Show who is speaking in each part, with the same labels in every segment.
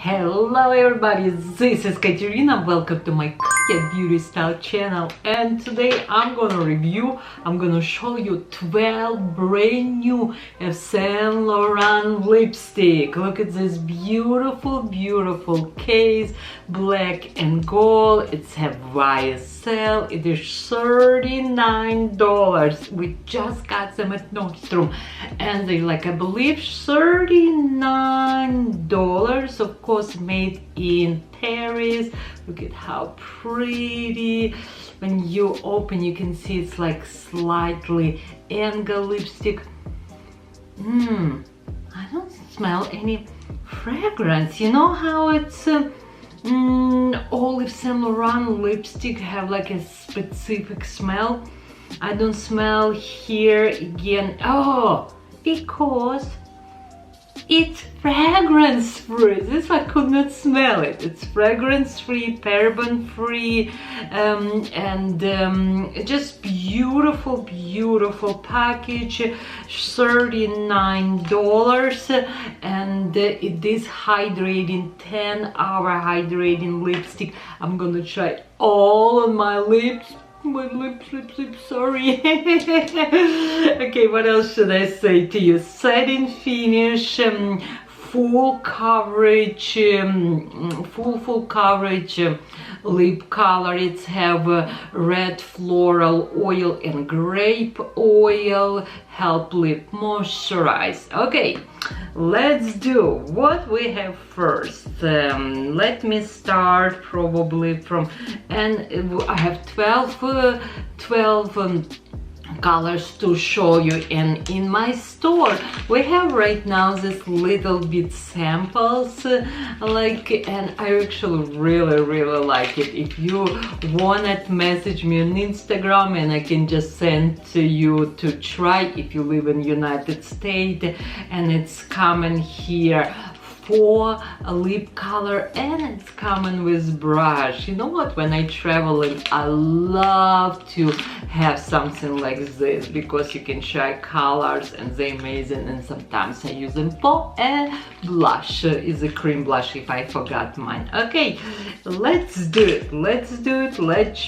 Speaker 1: Hello everybody, this is Katerina. Welcome to my Katya beauty style channel, and today I'm gonna show you 12 brand new YVES Saint Laurent lipstick. Look at this beautiful case, black and gold. It's have YSL. It is $39. We just got them at Nordstrom and they I believe $39, of course made in Paris. Look at how pretty. When you open you can see it's like slightly angled lipstick. I don't smell any fragrance. You know how it's all YVES Saint Laurent lipstick have like a specific smell? I don't smell here again. Oh, because it's fragrance free. This I could not smell it. It's fragrance free, paraben free, and just beautiful package. $39, and it is hydrating, 10-hour hydrating lipstick. I'm gonna try all on my lips. My lips, sorry. Okay, what else should I say to you? Satin finish, full coverage, full coverage lip color. It's have red floral oil and grape oil, help lip moisturize. Okay, let's do what we have first. Let me start probably from, and I have 12 colors to show you, and in my store we have right now this little bit samples, and I actually really like it. If you want it, message me on Instagram and I can just send to you to try if you live in United States. And it's coming here for a lip color, and it's coming with brush. You know what, when I traveling I love to have something like this because you can try colors and they're amazing, and sometimes I use them for a blush. Is a cream blush if I forgot mine. Okay, let's do it. Let's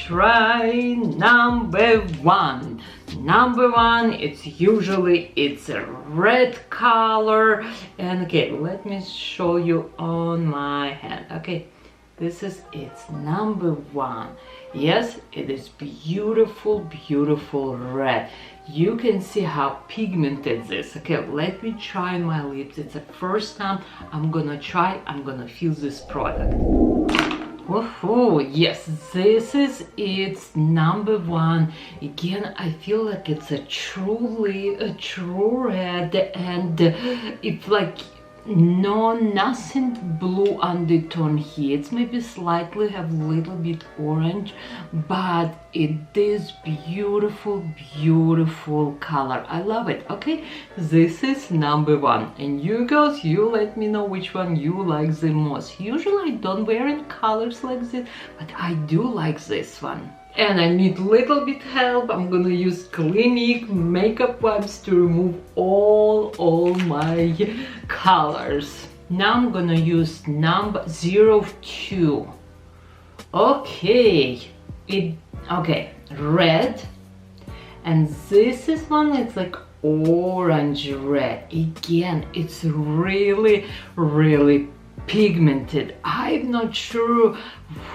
Speaker 1: try number one. Number one, it's a red color, and okay, let me show you on my hand. Okay, this is its number one. Yes, it is beautiful red. You can see how pigmented this. Okay, let me try my lips. It's the first time I'm gonna feel this product. Oh yes, this is its number one. Again, I feel like it's a true red, and it's like nothing blue undertone here. It's maybe slightly have little bit orange, but it is beautiful color. I love it. Okay, this is number one, and you girls, you let me know which one you like the most. Usually I don't wear in colors like this, but I do like this one. And I need little bit help. I'm gonna use Clinique makeup wipes to remove all my colors. Now I'm gonna use number 02. Okay, red, and this is one. It's like orange red. Again, it's really pigmented. I'm not sure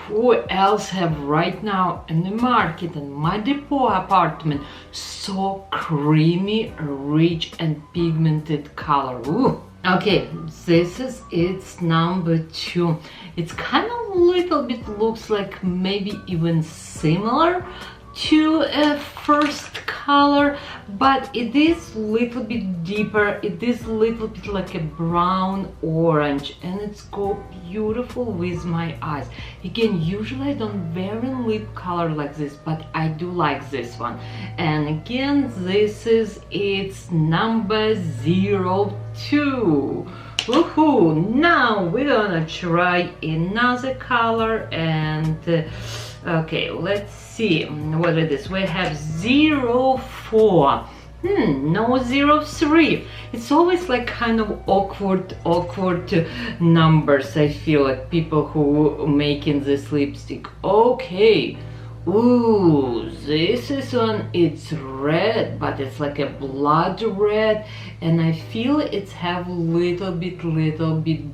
Speaker 1: who else have right now in the market in my depot apartment so creamy, rich and pigmented color. Ooh. Okay, this is its number two. It's kind of a little bit looks like maybe even similar to a first color, but it is a little bit deeper. It is a little bit like a brown orange, and it's go beautiful with my eyes. Again, usually I don't wear a lip color like this, but I do like this one. And again, this is its number 02. Woohoo! Now we're gonna try another color, and okay, let's see what it is. We have 04. No 03. It's always like kind of awkward numbers. I feel like people who making this lipstick. Okay. Ooh, this is one, it's red, but it's like a blood red, and I feel it's have little bit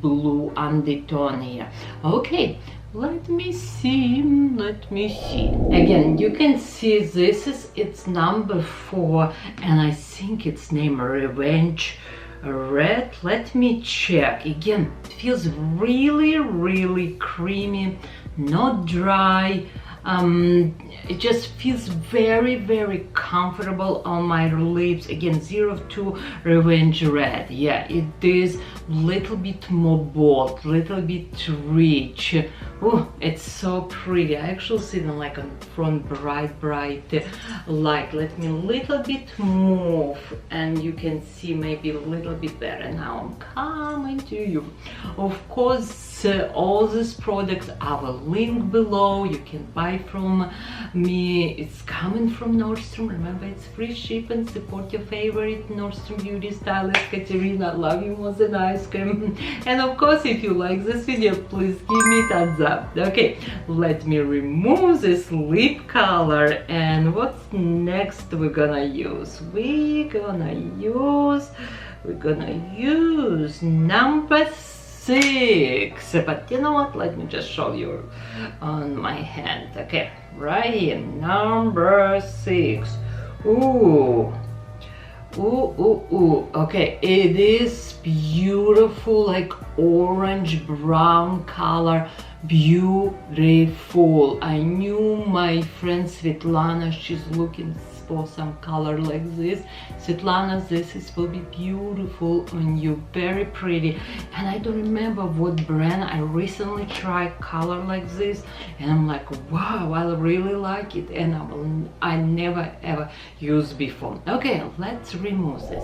Speaker 1: blue undertone here. Okay, let me see. Again, you can see this is its number 4, and I think it's named Revenge Red. Let me check. Again, it feels really creamy, not dry. It just feels very comfortable on my lips. Again, 02 Revenge Red. Yeah, it is little bit more bold, little bit rich. Oh, it's so pretty. I actually see them like on front bright light. Let me little bit move, and you can see maybe a little bit better. Now I'm coming to you. Of course, all these products I will link below. You can buy from me. It's coming from Nordstrom. Remember, it's free shipping. Support your favorite Nordstrom beauty stylist, Katerina. Love you more than ice cream. And of course, if you like this video, please give me thumbs up. Okay, let me remove this lip color. And what's next we're gonna use? We're gonna use number 6. But you know what, let me just show you on my hand. Okay, right here, number 6. Ooh, okay, it is beautiful, like orange brown color. Beautiful. I knew my friend Svetlana, she's looking for some color like this. Svetlana, this will be beautiful on you, very pretty. And I don't remember what brand. I recently tried color like this, and I'm like, wow, I really like it, and I never ever used before. Okay, let's remove this.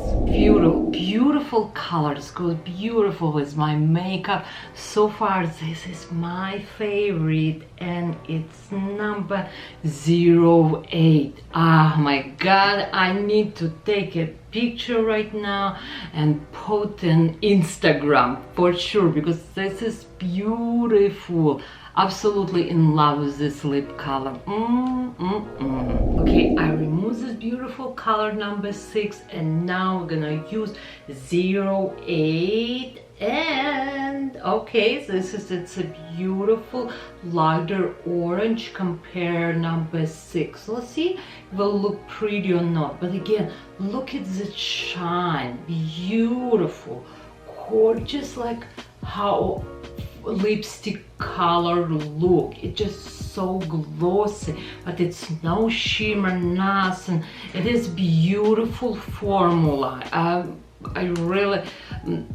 Speaker 1: Beautiful colors, goes beautiful with my makeup. So far, this is my favorite, and it's number 08. Ah, my god, I need to take a picture right now and put on Instagram for sure, because this is beautiful. Absolutely in love with this lip color. Okay, I removed this beautiful color number 6, and now we're gonna use 08. And okay, it's a beautiful lighter orange compare number 6. Let's see if it will look pretty or not. But again, look at the shine. Beautiful, gorgeous, like how lipstick color look. It's just so glossy, but it's no shimmer, nothing. It is beautiful formula.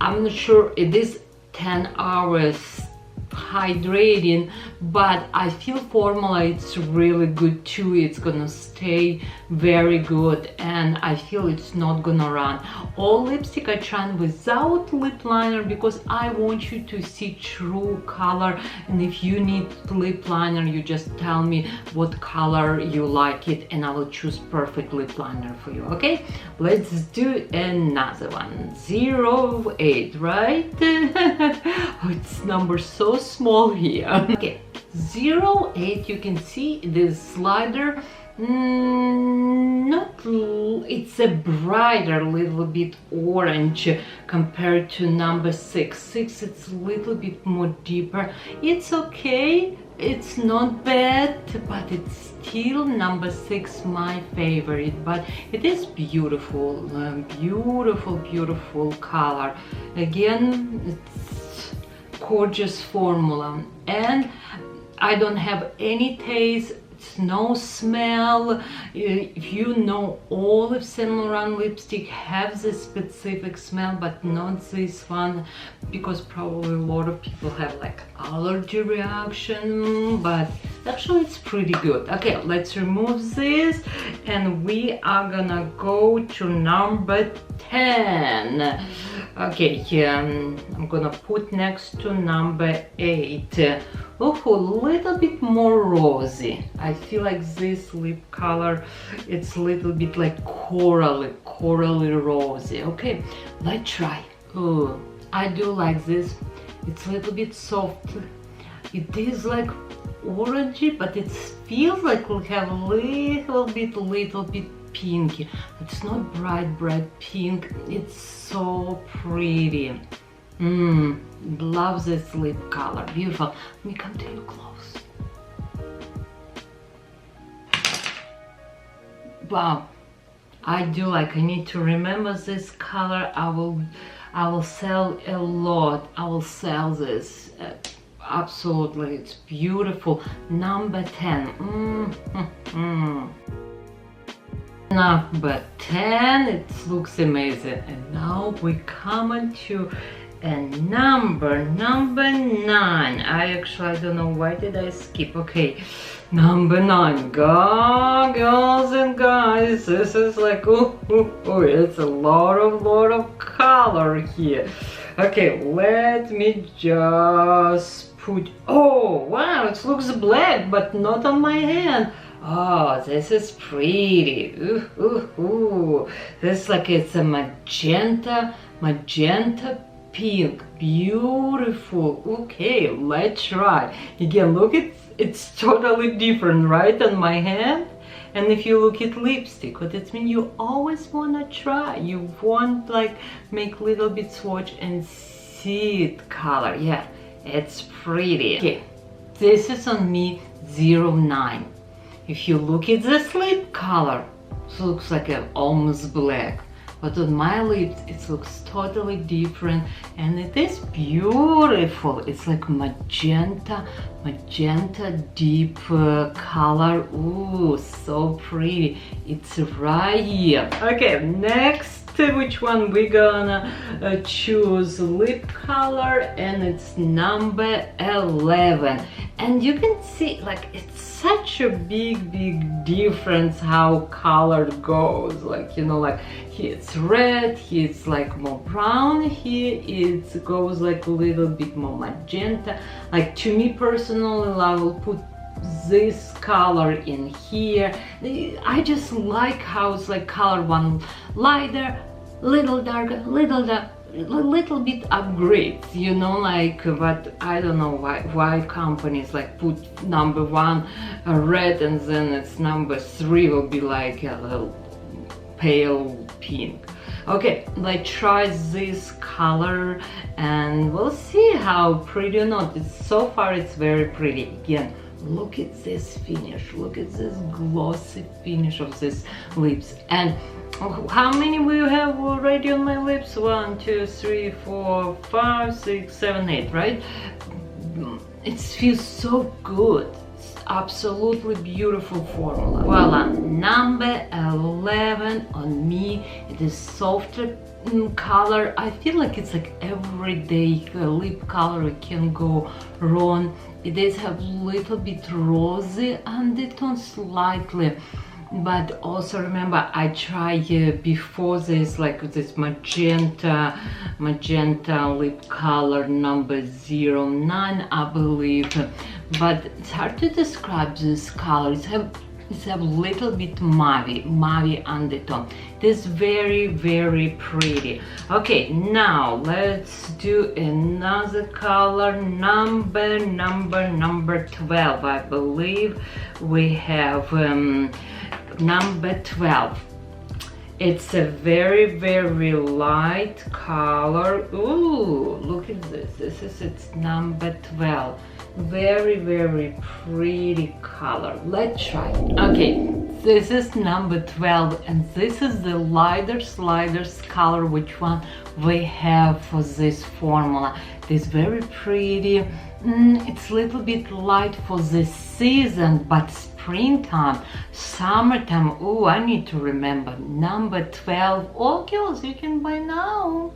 Speaker 1: I'm not sure it is 10 hours hydrating, but I feel formula it's really good too. It's gonna stay very good, and I feel it's not gonna run. All lipstick I try without lip liner because I want you to see true color, and if you need lip liner, you just tell me what color you like it, and I will choose perfect lip liner for you. Okay, let's do another one. 08, right? Oh, it's number so small here. Okay, 08, you can see this slider. It's a brighter little bit orange compared to number 6. 6, it's a little bit more deeper. It's okay, it's not bad, but it's still number 6 my favorite. But it is beautiful, beautiful color. Again, it's gorgeous formula, and I don't have any taste. No smell. If you know, all of Saint Laurent lipstick have this specific smell, but not this one, because probably a lot of people have like allergy reaction, but actually it's pretty good. Okay, let's remove this, and we are gonna go to number 10. Okay, I'm gonna put next to number 8. Oh, a little bit more rosy. I feel like this lip color, it's a little bit like corally rosy. Okay, let's try. Oh, I do like this. It's a little bit soft. It is like orangey, but it feels like we have a little bit pinky. It's not bright pink. It's so pretty. Love this lip color. Beautiful. Let me come to you close. Wow, I do like. I need to remember this color. I will sell a lot. I will sell this. Absolutely, it's beautiful. Number 10. Number 10. It looks amazing. And now we come into number 9. I don't know why did I skip. Okay, number 9. Girls and guys, this is like it's a lot of color here. Okay, let me just put. Oh wow, it looks black, but not on my hand. Oh, this is pretty. This like it's a magenta pink. Beautiful. Okay, let's try. Again, look, it's totally different, right, on my hand. And if you look at lipstick, what it means, you always wanna try. You want like make little bit swatch and see it color. Yeah, it's pretty. Okay, this is on me 09. If you look at this lip color, it looks like almost black. But on my lips, it looks totally different, and it is beautiful. It's like magenta deep color. Ooh, so pretty. It's right here. Okay, next, which one we gonna choose? Lip color, and it's number 11. And you can see, like, it's such a big difference how color goes. Like, you know, like here it's red, here it's like more brown, here it goes like a little bit more magenta. Like, to me personally, I will put this color in here. I just like how it's like color one lighter, little darker, little bit upgrades, you know, like. But I don't know why companies like put number 1 red, and then it's number 3 will be like a little pale pink. Okay, let's try this color and we'll see how pretty or not. So far it's very pretty. Again, look at this finish, look at this glossy finish of this lips. And how many we have already on my lips? 1, 2, 3, 4, 5, 6, 7, 8, right? It feels so good. It's absolutely beautiful formula. Voila, number 11 on me. It is softer color. I feel like it's like everyday lip color. It can go wrong. It does have little bit rosy undertone slightly. But also remember, I tried before this, like this magenta lip color number 09, I believe. But it's hard to describe this color. It's a little bit mauve undertone. It is very pretty. Okay, now let's do another color, number 12. I believe we have number 12. It's a very light color. Ooh, look at this. This is its number 12. Very pretty color. Let's try. Okay, this is number 12, and this is the lightest color which one we have for this formula. It is very pretty. It's a little bit light for this season, but springtime, summertime, oh, I need to remember number 12. Oh, girls, you can buy now.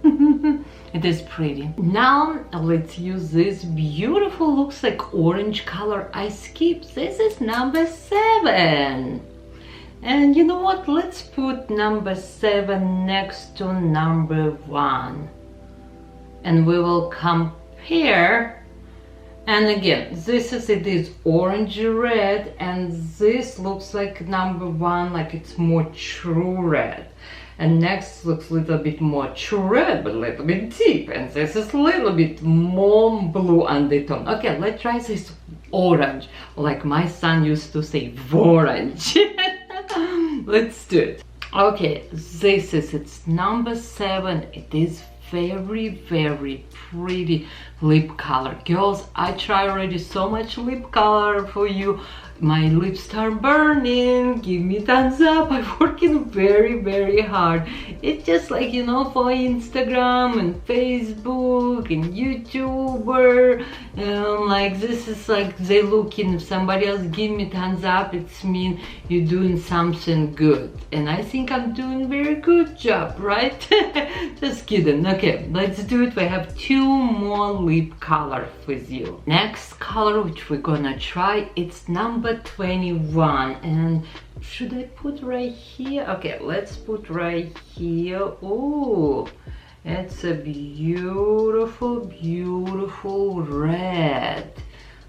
Speaker 1: It is pretty. Now let's use this beautiful, looks like orange color I skipped. This is number 7. And you know what, let's put number 7 next to number 1 and we will compare. And again, this is, it is orange red, and this looks like number 1, like it's more true red. and next looks a little bit more red but a little bit deep, and this is a little bit more blue undertone. Okay, let's try this orange, like my son used to say, orange. Let's do it. Okay, this is its number 7. It is very pretty lip color. Girls, I try already so much lip color for you. My lips start burning. Give me thumbs up. I'm working very hard. It's just like, you know, for Instagram and Facebook and YouTuber, like this is like they looking. If somebody else give me thumbs up, it's mean you're doing something good, and I think I'm doing very good job, right? Just kidding. Okay, let's do it. We have 2 more lip colors with you. Next color which we're gonna try, it's number 21, and should I put right here? Okay, let's put right here. Oh, it's a beautiful red.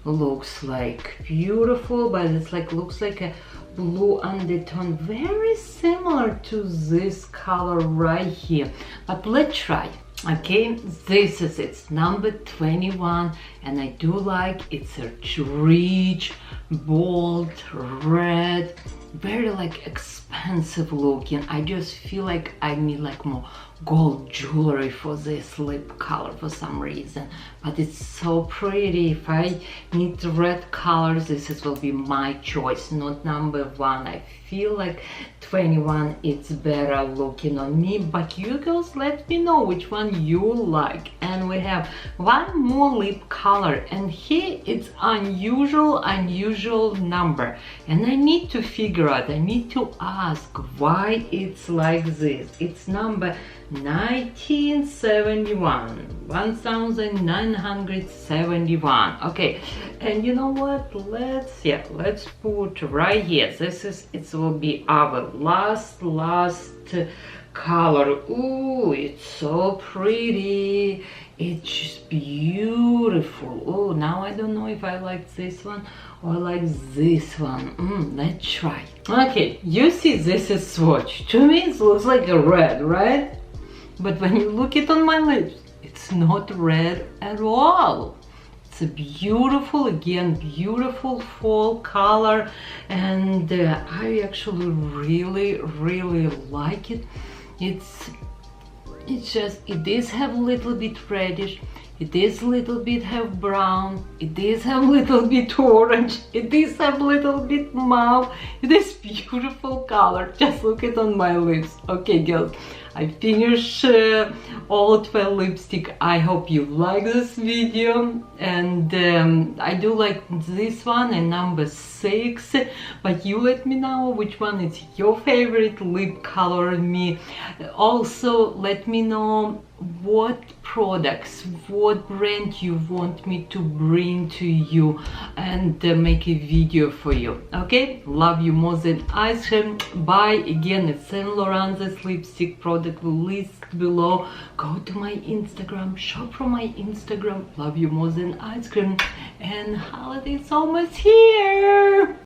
Speaker 1: Looks like beautiful, but it's like looks like a blue undertone, very similar to this color right here. But let's try. Okay, this is its number 21, and I do like it's a rich, bold red, very like expensive looking. I just feel like I need like more gold jewelry for this lip color for some reason, but it's so pretty. If I need red colors, this will be my choice, not number 1. I feel like 21 it's better looking on me, but you girls let me know which one you like. And we have 1 more lip color, and here it's unusual number, and I need to figure out, I need to ask why it's like this. It's number 1971, 1971. Okay, and you know what, let's put right here. This is, it will be our last color. Ooh, it's so pretty, it's just beautiful. Oh, now I don't know if I like this one or like this one. Let's try. Okay, you see this is swatch. To me it looks like a red, right? But when you look it on my lips, it's not red at all. It's a beautiful, again, beautiful fall color, and I actually really like it. It's just, it is have a little bit reddish, it is a little bit have brown, it is have a little bit orange, it is have a little bit mauve. It is beautiful color. Just look it on my lips. Okay, girls, I finished all 12 lipstick. I hope you like this video, and I do like this one and number 6, but you let me know which one is your favorite lip color in me. Also let me know what products, what brand you want me to bring to you and make a video for you. Okay, love you more than ice cream. Bye. Again, it's Saint Laurent. This lipstick product list below. Go to my Instagram, shop from my Instagram. Love you more than ice cream, and holidays almost here.